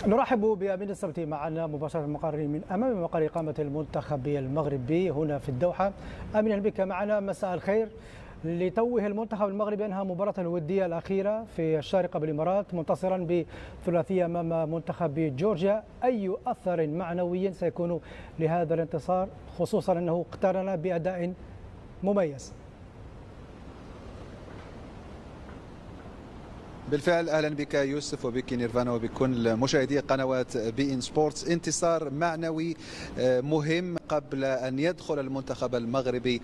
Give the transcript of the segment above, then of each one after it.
نرحب بأمين السبتي معنا مباشرة من أمام مقر إقامة المنتخب المغربي هنا في الدوحة. أمين بك معنا، مساء الخير. لتوه المنتخب المغربي أنهى مباراة الودية الأخيرة في الشارقة بالإمارات منتصرا بثلاثية أمام منتخب جورجيا. أي أثر معنوي سيكون لهذا الانتصار، خصوصا أنه اقترن بأداء مميز؟ بالفعل أهلا بك يوسف وبك نيرفانا وبكل مشاهدي قنوات بي إن سبورتس. انتصار معنوي مهم قبل أن يدخل المنتخب المغربي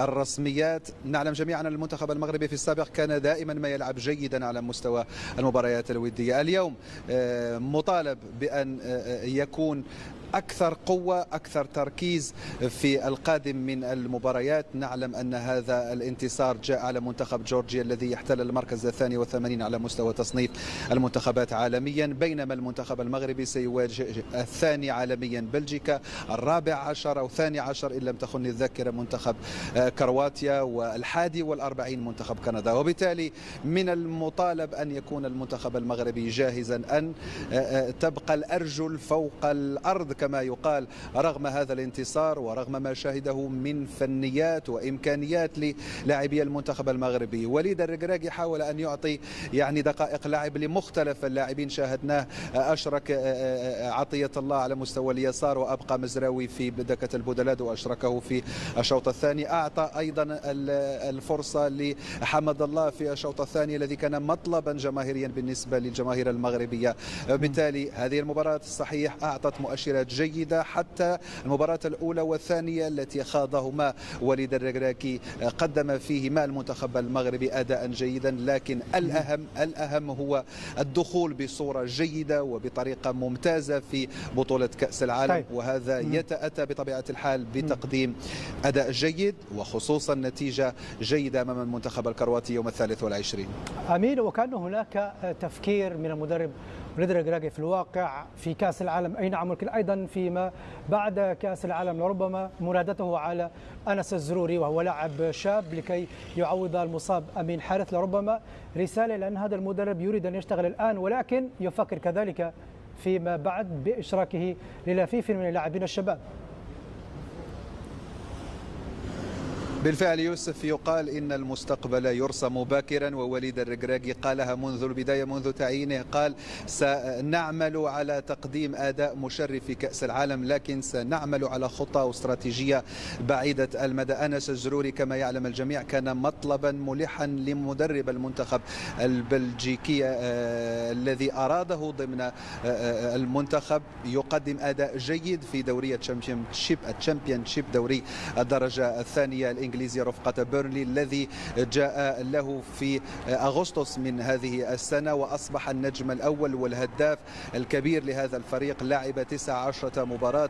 الرسميات. نعلم جميعا أن المنتخب المغربي في السابق كان دائما ما يلعب جيدا على مستوى المباريات الودية. اليوم مطالب بأن يكون أكثر قوة، أكثر تركيز في القادم من المباريات. نعلم أن هذا الانتصار جاء على منتخب جورجيا الذي يحتل المركز 82 على مستوى تصنيف المنتخبات عالميا، بينما المنتخب المغربي سيواجه الثاني عالميا بلجيكا، الرابع عشر أو ثاني عشر إن لم تخني الذاكرة منتخب كرواتيا، والحادي والأربعين منتخب كندا. وبالتالي من المطالب أن يكون المنتخب المغربي جاهزا، أن تبقى الأرجل فوق الأرض كما يقال، رغم هذا الانتصار ورغم ما شاهده من فنيات وإمكانيات للاعبي المنتخب المغربي. وليد الركراكي حاول أن يعطي دقائق لعب لمختلف اللاعبين. شاهدناه أشرك عطية الله على مستوى اليسار وأبقى مزراوي في دكة البدلاء وأشركه في الشوط الثاني. أعطى أيضا الفرصة لحمد الله في الشوط الثاني الذي كان مطلبا جماهيريا بالنسبة للجماهير المغربية. بالتالي هذه المباراة صحيح أعطت مؤشرات جيدة، حتى المباراة الأولى والثانية التي خاضهما وليد الركراكي قدم فيهما المنتخب المغربي أداء جيدا، لكن الأهم هو الدخول بصورة جيدة وبطريقة ممتازة في بطولة كأس العالم. طيب. وهذا يتأتى بطبيعة الحال بتقديم أداء جيد وخصوصا نتيجة جيدة أمام المنتخب الكرواتي يوم 23. أمين، وكان هناك تفكير من المدرب وليد الركراكي في الواقع في كأس العالم، أي نعم، ولكن أيضا فيما بعد كأس العالم لربما منادته على أنس الزروري وهو لاعب شاب لكي يعوض المصاب أمين حارث، لربما رسالة لأن هذا المدرب يريد أن يشتغل الآن ولكن يفكر كذلك فيما بعد بإشراكه للافيف من اللاعبين الشباب. بالفعل يوسف، يقال إن المستقبل يرسم باكرا، ووليد الركراكي قالها منذ البداية منذ تعيينه. قال سنعمل على تقديم أداء مشرف في كأس العالم، لكن سنعمل على خطة واستراتيجية بعيدة المدى. أنس الزروري كما يعلم الجميع كان مطلبا ملحا لمدرب المنتخب البلجيكي الذي أراده ضمن المنتخب يقدم أداء جيد في دورية الشامبيونشيب دوري الدرجة الثانية الإنجليزية رفقة بيرنلي الذي جاء له في أغسطس من هذه السنة، وأصبح النجم الأول والهداف الكبير لهذا الفريق. لعب 19 مباراة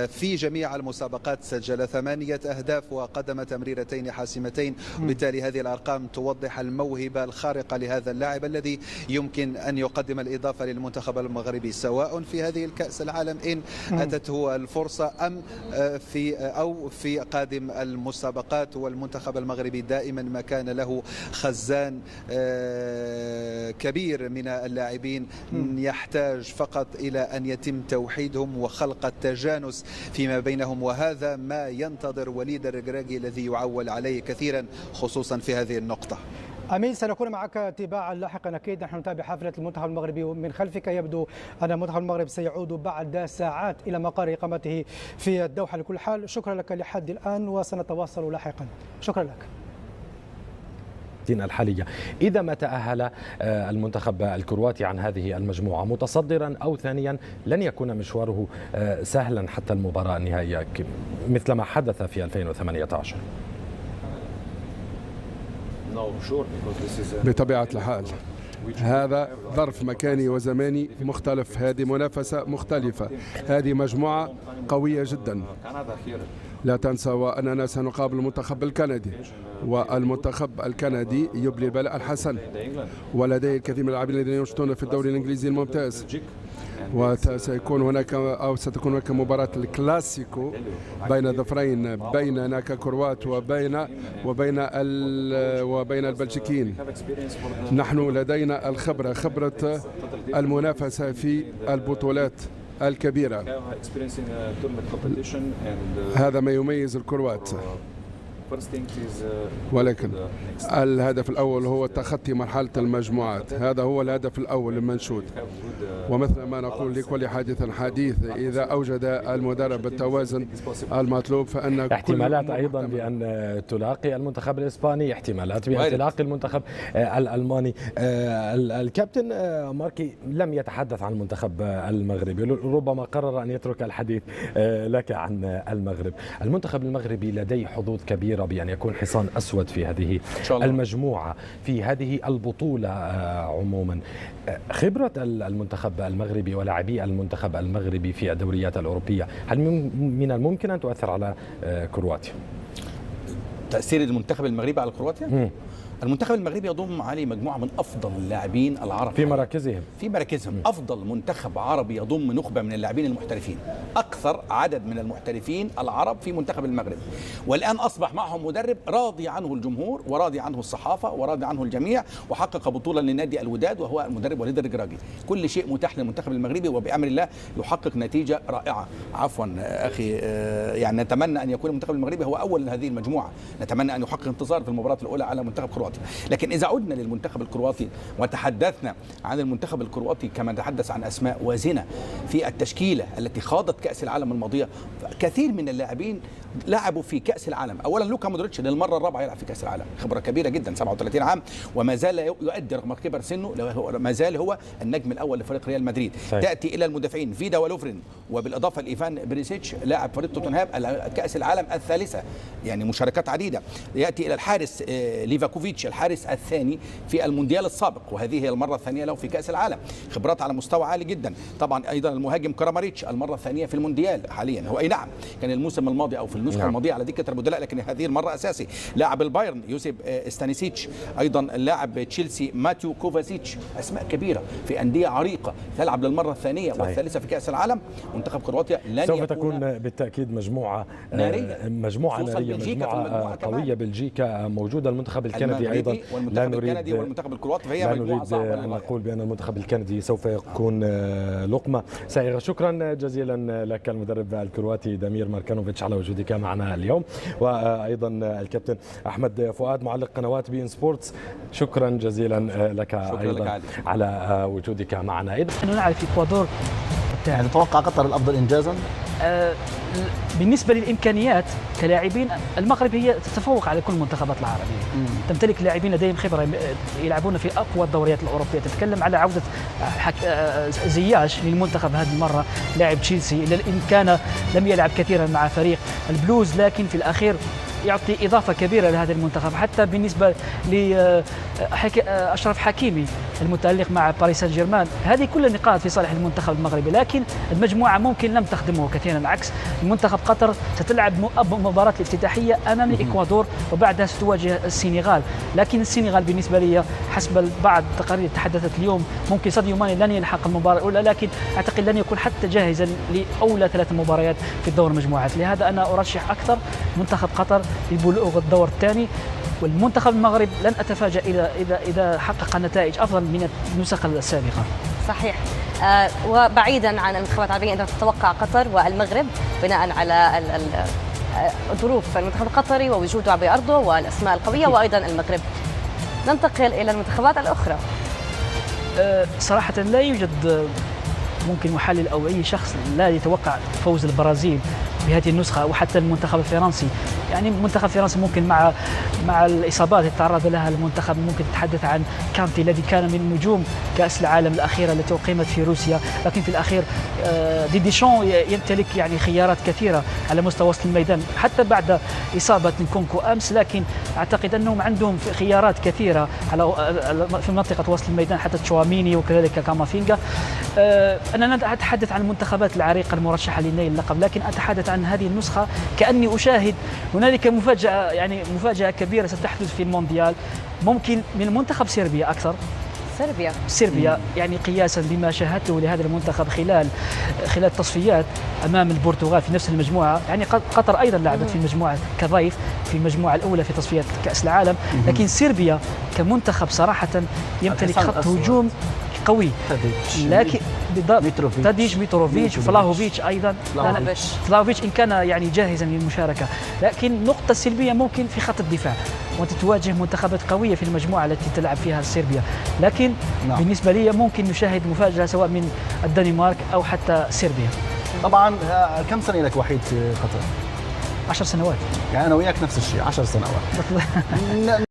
في جميع المسابقات، سجل 8 أهداف وقدم تمريرتين حاسمتين. وبالتالي هذه الأرقام توضح الموهبة الخارقة لهذا اللاعب الذي يمكن أن يقدم الإضافة للمنتخب المغربي، سواء في هذه الكأس العالم إن أتته الفرصة أم في قادم المسابقات. والمنتخب المغربي دائما ما كان له خزان كبير من اللاعبين، يحتاج فقط إلى أن يتم توحيدهم وخلق التجانس فيما بينهم، وهذا ما ينتظر وليد الركراكي الذي يعول عليه كثيرا خصوصا في هذه النقطة. أمين، سنكون معك تباعا لاحقا أكيد. نحن نتابع حفلة المنتخب المغربي من خلفك. يبدو أن المنتخب المغربي سيعود بعد ساعات إلى مقر إقامته في الدوحة. لكل حال شكرا لك لحد الآن وسنتواصل لاحقا. شكرا لك. الحالية إذا ما تأهل المنتخب الكرواتي عن هذه المجموعة متصدرا أو ثانيا، لن يكون مشواره سهلا حتى المباراة النهائية مثل ما حدث في 2018. بطبيعة الحال هذا ظرف مكاني وزماني مختلف، هذه منافسة مختلفة، هذه مجموعة قوية جدا لا تنسى وأننا سنقابل المنتخب الكندي، والمنتخب الكندي يبلي البلاء الحسن، ولديه الكثير من اللاعبين الذين ينشطون في الدوري الإنجليزي الممتاز. وسيكون هناك أو ستكون هناك مباراة الكلاسيكو بين ظفرين، بيننا ككروات وبين البلجيكيين. نحن لدينا الخبرة، خبرة المنافسة في البطولات الكبيرة. هذا ما يميز الكروات. ولكن الهدف الأول هو تخطي مرحلة المجموعات، هذا هو الهدف الأول المنشود. ومثل ما نقول لكل حادث حديث، إذا أوجد المدرب التوازن المطلوب فإن احتمالات أيضا بأن تلاقي المنتخب الإسباني، احتمالات بأن تلاقي المنتخب الألماني. الكابتن ماركي لم يتحدث عن المنتخب المغربي، ربما قرر أن يترك الحديث لك عن المغرب. المنتخب المغربي لديه حظوظ كبيرة بأن يكون حصان أسود في هذه المجموعة، في هذه البطولة عموما. خبرة المنتخب المغربي ولاعبي المنتخب المغربي في الدوريات الأوروبية، هل من الممكن أن تؤثر على كرواتيا؟ تأثير المنتخب المغربي على كرواتيا؟ المنتخب المغربي يضم عليه مجموعة من أفضل اللاعبين العرب في مراكزهم. أفضل منتخب عربي يضم نخبة من اللاعبين المحترفين، أكثر عدد من المحترفين العرب في منتخب المغرب. والآن أصبح معهم مدرب راضي عنه الجمهور وراضي عنه الصحافة وراضي عنه الجميع، وحقق بطولة لنادي الوداد وهو المدرب وليد الركراكي. كل شيء متاح للمنتخب المغربي، وبأمر الله يحقق نتيجة رائعة. عفوا أخي، يعني نتمنى أن يكون المنتخب المغربي هو أول هذه المجموعة، نتمنى أن يحقق انتصار في المباراة الأولى على منتخب كرواتيا. لكن إذا عدنا للمنتخب الكرواتي وتحدثنا عن المنتخب الكرواتي كما نتحدث عن أسماء وازنة في التشكيلة التي خاضت كأس العالم الماضية، كثير من اللاعبين لعبوا في كأس العالم. أولا لوكا مودريتش للمرة الرابعة يلعب في كأس العالم، خبرة كبيرة جدا، 37 عام وما زال يؤدي رغم كبر سنه، ما زال هو النجم الأول لفريق ريال مدريد. تأتي إلى المدافعين فيدا ولوفرين، وبالإضافة لإيفان بريسيتش لاعب فريق توتنهام كأس العالم الثالثة، يعني مشاركات عديدة. يأتي إلى الحارس ليفاكوفيتش الحارس الثاني في المونديال السابق، وهذه هي المرة الثانية له في كأس العالم، خبرات على مستوى عالي جدا. طبعا أيضا المهاجم كراماريتش المرة الثانية في المونديال حاليا، هو أي نعم كان الموسم الماضي أو في النسخة الماضية على دكة البدلاء، لكن هذه المرة أساسي. لاعب البايرن يوسف ستانيسيتش، أيضا لاعب تشيلسي ماتيو كوفازيتش، أسماء كبيرة في أندية عريقة تلعب للمرة الثانية والثالثة في كأس العالم. منتخب كرواتيا لن سوف تكون بالتأكيد مجموعة نارية، مجموعة قوية. بلجيكا موجودة، المنتخب الكندي أيضا. لا نريد والمنتخب الكرواتي فهي مجموعة صعبة أن نقول بأن المنتخب الكندي سوف يكون لقمة سائغة. شكرا جزيلا لك المدرب الكرواتي دامير ماركانوفيتش على وجودك معنا اليوم، وأيضا الكابتن أحمد فؤاد معلق قنوات بي إن سبورتس، شكرا جزيلا لك أيضا على وجودك معنا. نحن نعرف إكوادور يعني تتوقع قطر الأفضل إنجازا؟ بالنسبة للإمكانيات كلاعبين، المغرب هي تتفوق على كل المنتخبات العربية. تمتلك لاعبين لديهم خبرة يلعبون في أقوى الدوريات الأوروبية. تتكلم على عودة زياش للمنتخب هذه المرة، لاعب تشيلسي، إن كان لم يلعب كثيرا مع فريق البلوز، لكن في الأخير يعطي إضافة كبيرة لهذا المنتخب. حتى بالنسبة لأشرف حكيمي المتألق مع باريس سان جيرمان، هذه كل النقاط في صالح المنتخب المغربي، لكن المجموعة ممكن لم تخدمه كثيرا. عكس منتخب قطر ستلعب مباراة الافتتاحية أمام الإكوادور، وبعدها ستواجه السنغال. لكن السنغال بالنسبة لي حسب بعض التقارير تحدثت اليوم ممكن ساديو ماني لن يلحق المباراة الأولى، لكن أعتقد لن يكون حتى جاهزا لأولى 3 مباريات في الدور المجموعات. لهذا أنا أرشح أكثر منتخب قطر لبلوغ الدور الثاني، والمنتخب المغرب لن أتفاجأ إذا حقق نتائج أفضل من النسخ السابقة. صحيح. وبعيدا عن المنتخبات العربية، أنت تتوقع قطر والمغرب بناء على ظروف المنتخب القطري ووجوده بأرضه والأسماء القوية، وأيضا المغرب. ننتقل إلى المنتخبات الأخرى. صراحة لا يوجد ممكن محلل أو أي شخص لا يتوقع فوز البرازيل بهذه النسخة، وحتى المنتخب الفرنسي يعني منتخب فرنسا ممكن مع الاصابات اللي تعرض لها المنتخب، ممكن تتحدث عن كانتي الذي كان من نجوم كاس العالم الاخيره التي اقيمت في روسيا، لكن في الاخير ديشان يمتلك يعني خيارات كثيره على مستوى وسط الميدان حتى بعد اصابه نكونكو امس، لكن اعتقد انهم عندهم خيارات كثيره في منطقه وسط الميدان، حتى تشواميني وكذلك كامافينجا. انا لا اتحدث عن المنتخبات العريقه المرشحه لنيل اللقب، لكن اتحدث عن هذه النسخه كاني اشاهد هنالك مفاجاه، يعني مفاجاه كبيره ستحدث في المونديال، ممكن من منتخب صربيا اكثر. صربيا يعني قياسا بما شاهدته لهذا المنتخب خلال التصفيات امام البرتغال في نفس المجموعه، يعني قطر ايضا لعبت في المجموعه كضيف في المجموعه الاولى في تصفيات كاس العالم، لكن صربيا كمنتخب صراحه يمتلك خط هجوم قوي، لكن تاديش ميتروفيتش فلاهوفيتش ايضا. فلاهوفيتش ان كان يعني جاهزا للمشاركه، لكن النقطه السلبيه ممكن في خط الدفاع، وانت تواجه منتخبات قويه في المجموعه التي تلعب فيها صربيا، لكن بالنسبه لي ممكن نشاهد مفاجاه سواء من الدنمارك او حتى صربيا. طبعا كم سنه لك وحيد في قطر؟ 10 سنوات. يعني انا وياك نفس الشيء 10 سنوات.